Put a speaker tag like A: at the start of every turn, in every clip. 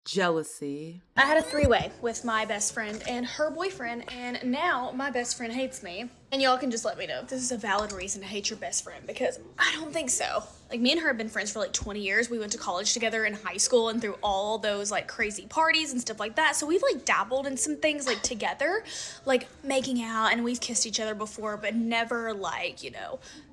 A: jealousy.
B: I had a three-way with my best friend and her boyfriend, and now my best friend hates me. And y'all can just let me know if this is a valid reason to hate your best friend, because I don't think so. Like, me and her have been friends for like 20 years. We went to college together in high school and through all those like crazy parties and stuff like that. So we've like dabbled in some things like together, like making out, and we've kissed each other before, but never like,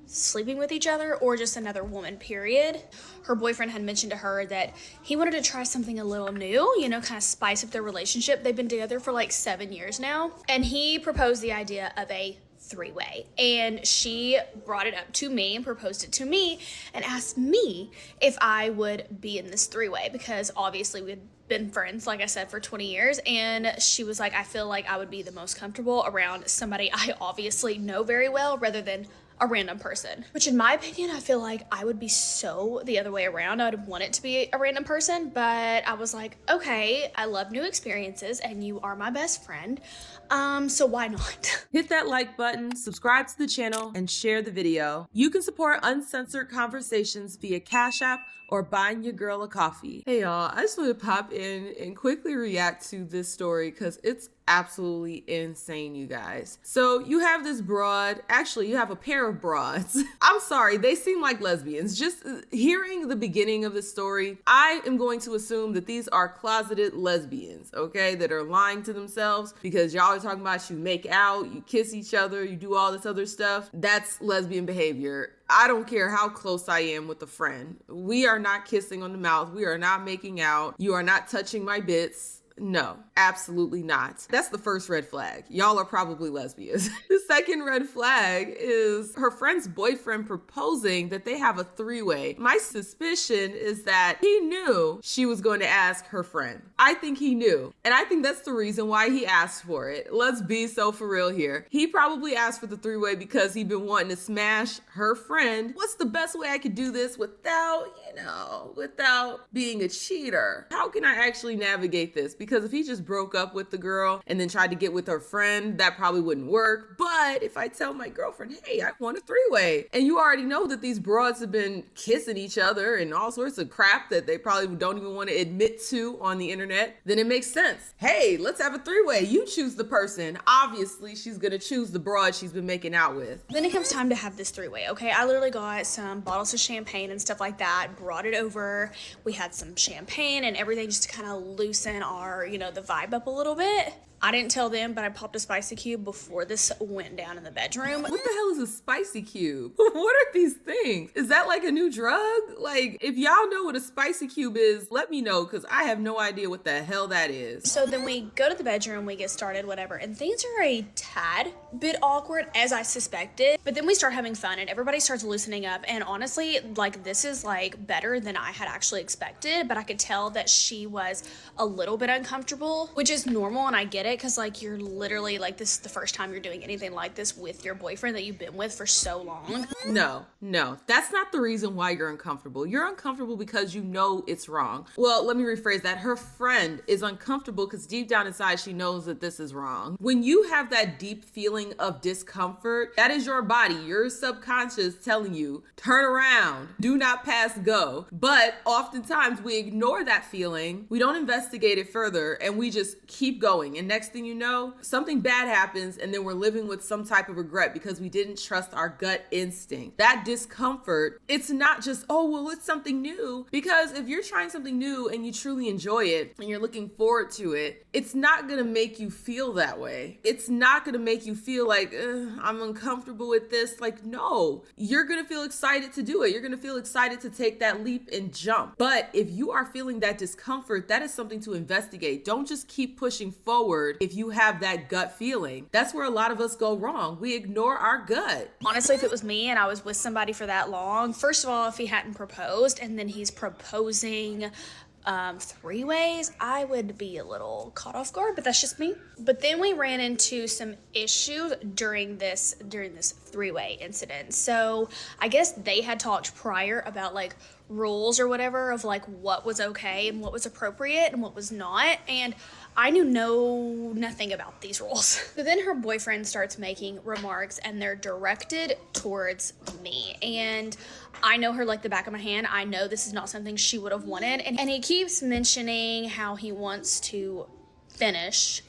B: sleeping with each other or just another woman, period. Her boyfriend had mentioned to her that he wanted to try something a little new, kind of spice up their relationship. They've been together for like 7 years now. And he proposed the idea of a three-way. And she brought it up to me and proposed it to me and asked me if I would be in this three-way, because obviously we'd been friends, like I said, for 20 years. And she was like, I feel like I would be the most comfortable around somebody I obviously know very well rather than a random person, which in my opinion, I feel like I would be so the other way around. I would want it to be a random person, but I was like, okay, I love new experiences and you are my best friend. So why not?
A: Hit that like button, subscribe to the channel, and share the video. You can support uncensored conversations via Cash App or buying your girl a coffee. Hey y'all, I just want to pop in and quickly react to this story because it's absolutely insane, you guys. So you have this broad, actually you have a pair of broads. I'm sorry, they seem like lesbians. Just hearing the beginning of the story, I am going to assume that these are closeted lesbians, okay, that are lying to themselves because y'all are talking about you make out, you kiss each other, you do all this other stuff. That's lesbian behavior. I don't care how close I am with a friend. We are not kissing on the mouth. We are not making out. You are not touching my bits. No, absolutely not. That's the first red flag. Y'all are probably lesbians. The second red flag is her friend's boyfriend proposing that they have a three-way. My suspicion is that he knew she was going to ask her friend. I think he knew. And I think that's the reason why he asked for it. Let's be so for real here. He probably asked for the three-way because he'd been wanting to smash her friend. What's the best way I could do this without being a cheater? How can I actually navigate this? Because if he just broke up with the girl and then tried to get with her friend, that probably wouldn't work. But if I tell my girlfriend, hey, I want a three-way, and you already know that these broads have been kissing each other and all sorts of crap that they probably don't even want to admit to on the internet, then it makes sense. Hey, let's have a three-way. You choose the person. Obviously, she's gonna choose the broad she's been making out with.
B: Then it comes time to have this three-way, okay? I literally got some bottles of champagne and stuff like that, brought it over. We had some champagne and everything just to kind of loosen our, the vibe up a little bit. I didn't tell them, but I popped a spicy cube before this went down in the bedroom.
A: What the hell is a spicy cube? What are these things? Is that like a new drug? Like, if y'all know what a spicy cube is, let me know, because I have no idea what the hell that is.
B: So then we go to the bedroom, we get started, whatever, and things are a tad bit awkward, as I suspected. But then we start having fun and everybody starts loosening up. And honestly, like, this is like better than I had actually expected, but I could tell that she was a little bit uncomfortable, which is normal, and I get it, because like you're literally like, this is the first time you're doing anything like this with your boyfriend that you've been with for so long.
A: No, that's not the reason why you're uncomfortable. You're uncomfortable because you know it's wrong. Well, let me rephrase that. Her friend is uncomfortable because deep down inside she knows that this is wrong. When you have that deep feeling of discomfort, that is your body, your subconscious telling you, turn around, do not pass go. But oftentimes we ignore that feeling, we don't investigate it further, and we just keep going. And next thing you know, something bad happens, and then we're living with some type of regret because we didn't trust our gut instinct. That discomfort, it's not just, oh, well, it's something new. Because if you're trying something new and you truly enjoy it and you're looking forward to it, it's not gonna make you feel that way. It's not gonna make you feel like, I'm uncomfortable with this. Like, no, you're gonna feel excited to do it. You're gonna feel excited to take that leap and jump. But if you are feeling that discomfort, that is something to investigate. Don't just keep pushing forward if you have that gut feeling. That's where a lot of us go wrong. We ignore our gut.
B: Honestly, if it was me and I was with somebody for that long, first of all, if he hadn't proposed and then he's proposing three ways, I would be a little caught off guard, but that's just me. But then we ran into some issues during this three-way incident. So I guess they had talked prior about like rules or whatever of like what was okay and what was appropriate and what was not. And I knew nothing about these rules. So then her boyfriend starts making remarks and they're directed towards me. And I know her like the back of my hand. I know this is not something she would have wanted. And he keeps mentioning how he wants to finish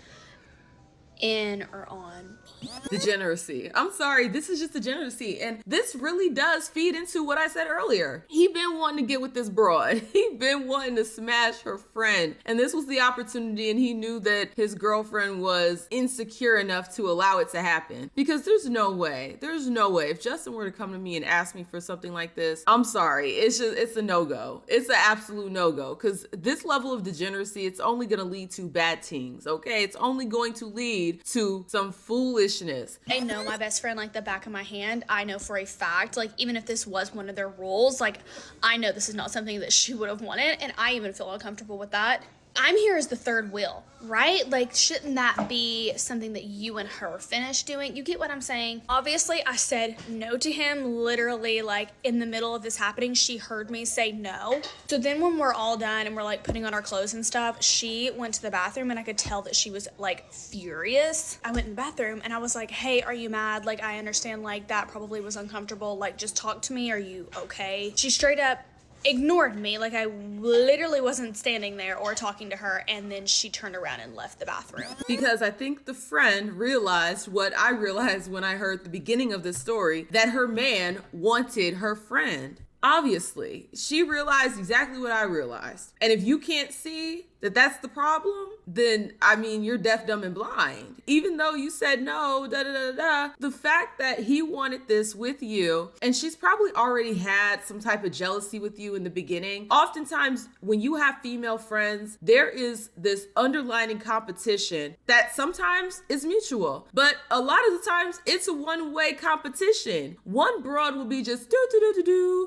B: in or on me.
A: Degeneracy. I'm sorry, this is just degeneracy. And this really does feed into what I said earlier. He been wanting to get with this broad. He been wanting to smash her friend. And this was the opportunity, and he knew that his girlfriend was insecure enough to allow it to happen. Because there's no way. If Justin were to come to me and ask me for something like this, I'm sorry. It's a no-go. It's an absolute no-go. Because this level of degeneracy, it's only going to lead to bad things, okay? It's only going to lead to some foolishness.
B: I know my best friend like the back of my hand. I know for a fact, like even if this was one of their rules, like I know this is not something that she would have wanted, and I even feel uncomfortable with that. I'm here as the third wheel, right? Like, shouldn't that be something that you and her finish doing? You get what I'm saying? Obviously, I said no to him. Literally, like, in the middle of this happening, she heard me say no. So then when we're all done and we're, like, putting on our clothes and stuff, she went to the bathroom, and I could tell that she was, like, furious. I went in the bathroom, and I was like, hey, are you mad? Like, I understand, like, that probably was uncomfortable. Like, just talk to me. Are you okay? She straight up ignored me, like I literally wasn't standing there or talking to her, and then she turned around and left the bathroom.
A: Because I think the friend realized what I realized when I heard the beginning of this story, that her man wanted her friend. Obviously, she realized exactly what I realized. And if you can't see that that's the problem, then I mean, you're deaf, dumb, and blind. Even though you said no, the fact that he wanted this with you, and she's probably already had some type of jealousy with you in the beginning. Oftentimes, when you have female friends, there is this underlying competition that sometimes is mutual, but a lot of the times it's a one-way competition. One broad will be just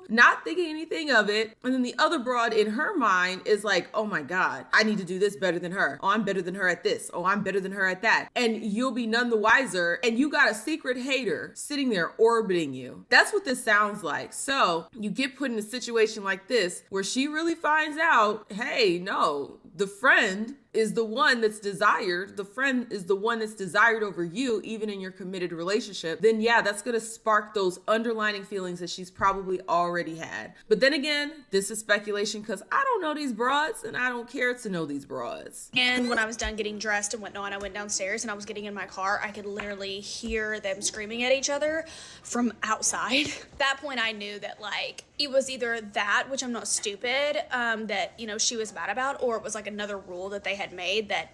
A: not thinking anything of it, and then the other broad in her mind is like, oh my God, I need to do this better than her. Oh, I'm better than her at this. Oh, I'm better than her at that. And you'll be none the wiser. And you got a secret hater sitting there orbiting you. That's what this sounds like. So you get put in a situation like this where she really finds out, hey, no, the friend is the one that's desired. The friend is the one that's desired over you, even in your committed relationship. Then yeah, that's going to spark those underlining feelings that she's probably already had. But then again, this is speculation because I don't know these broads and I don't care to know these broads.
B: And when I was done getting dressed and whatnot, I went downstairs and I was getting in my car. I could literally hear them screaming at each other from outside. At that point, I knew that like it was either that, which I'm not stupid, that, you know, she was mad about, or it was like another rule that they had made that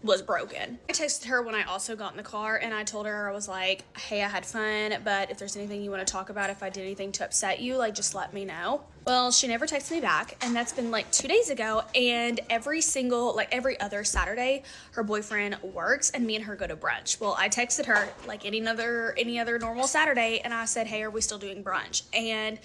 B: was broken. I texted her when I also got in the car, and I told her, I was like, hey, I had fun, but if there's anything you want to talk about, if I did anything to upset you, like just let me know. Well, she never texted me back, and that's been like 2 days ago, and every other Saturday, her boyfriend works and me and her go to brunch. Well, I texted her like any other normal Saturday, and I said, hey, are we still doing brunch? And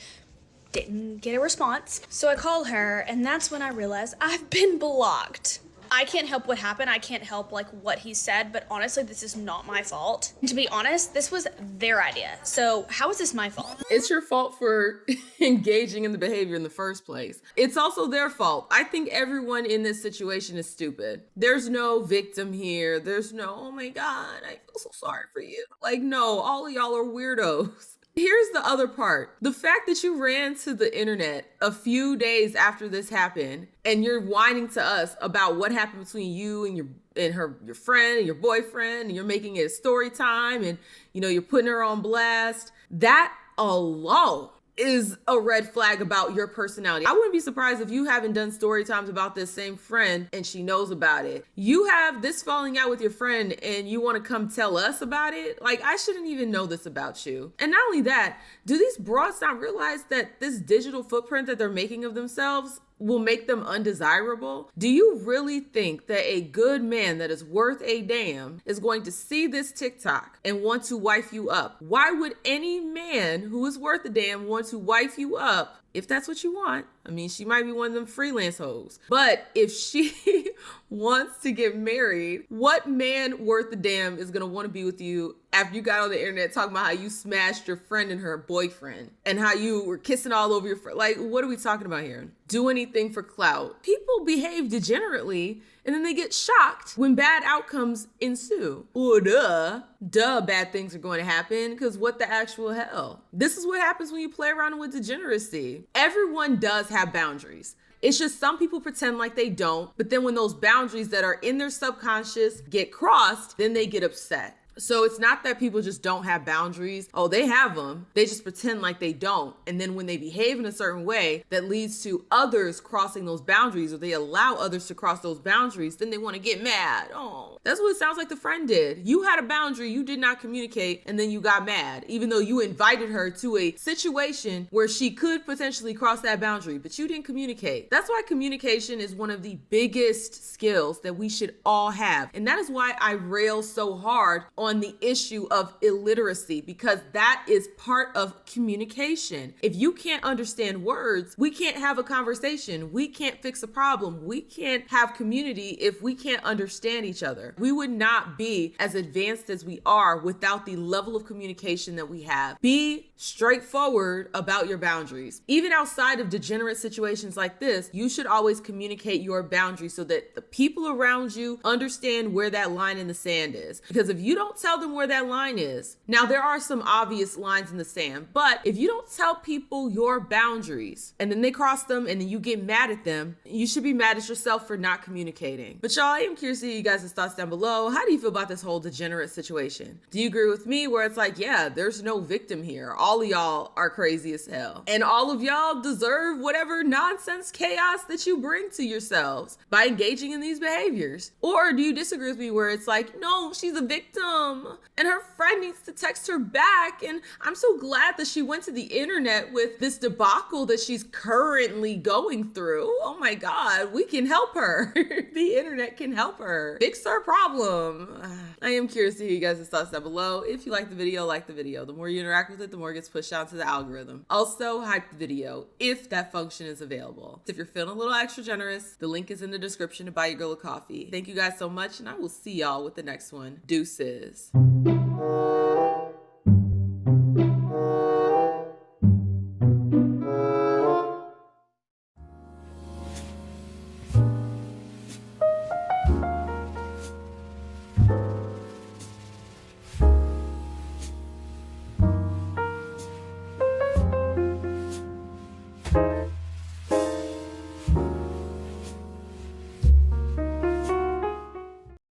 B: didn't get a response. So I called her, and that's when I realized I've been blocked. I can't help what happened. I can't help like what he said, but honestly, this is not my fault. And to be honest, this was their idea. So how is this my fault?
A: It's your fault for engaging in the behavior in the first place. It's also their fault. I think everyone in this situation is stupid. There's no victim here. There's no, oh my God, I feel so sorry for you. Like, no, all of y'all are weirdos. Here's the other part. The fact that you ran to the internet a few days after this happened and you're whining to us about what happened between you and your friend and your boyfriend, and you're making it a story time, and you know, you're putting her on blast. That alone is a red flag about your personality. I wouldn't be surprised if you haven't done story times about this same friend and she knows about it. You have this falling out with your friend and you want to come tell us about it? Like, I shouldn't even know this about you. And not only that, do these broads not realize that this digital footprint that they're making of themselves will make them undesirable? Do you really think that a good man that is worth a damn is going to see this TikTok and want to wife you up? Why would any man who is worth a damn want to wife you up if that's what you want? I mean, she might be one of them freelance hoes. But if she wants to get married, what man worth a damn is gonna want to be with you after you got on the internet talking about how you smashed your friend and her boyfriend and how you were kissing all over your friend? Like, what are we talking about here? Do anything for clout. People behave degenerately and then they get shocked when bad outcomes ensue. Oh, duh, bad things are going to happen, because what the actual hell? This is what happens when you play around with degeneracy. Everyone does have boundaries. It's just some people pretend like they don't, but then when those boundaries that are in their subconscious get crossed, then they get upset. So it's not that people just don't have boundaries. Oh, they have them. They just pretend like they don't. And then when they behave in a certain way that leads to others crossing those boundaries, or they allow others to cross those boundaries, then they want to get mad. Oh, that's what it sounds like the friend did. You had a boundary, you did not communicate, and then you got mad, even though you invited her to a situation where she could potentially cross that boundary, but you didn't communicate. That's why communication is one of the biggest skills that we should all have. And that is why I rail so hard on the issue of illiteracy, because that is part of communication. If you can't understand words, we can't have a conversation. We can't fix a problem. We can't have community if we can't understand each other. We would not be as advanced as we are without the level of communication that we have. Be straightforward about your boundaries. Even outside of degenerate situations like this, you should always communicate your boundaries so that the people around you understand where that line in the sand is. Because if you don't tell them where that line is, now there are some obvious lines in the sand, but if you don't tell people your boundaries and then they cross them and then you get mad at them, you should be mad at yourself for not communicating. But y'all, I am curious to hear you guys' thoughts down below. How do you feel about this whole degenerate situation? Do you agree with me where it's like, yeah, there's no victim here. All of y'all are crazy as hell. And all of y'all deserve whatever nonsense chaos that you bring to yourselves by engaging in these behaviors? Or do you disagree with me where it's like, no, she's a victim and her friend needs to text her back, and I'm so glad that she went to the internet with this debacle that she's currently going through. Oh my God, we can help her. The internet can help her fix her problem. I am curious to hear you guys' thoughts down below. If you like the video, like the video. The more you interact with it, the more it gets pushed out to the algorithm. Also, hype the video if that function is available. If you're feeling a little extra generous, the link is in the description to buy your girl a coffee. Thank you guys so much, and I will see y'all with the next one. Deuces.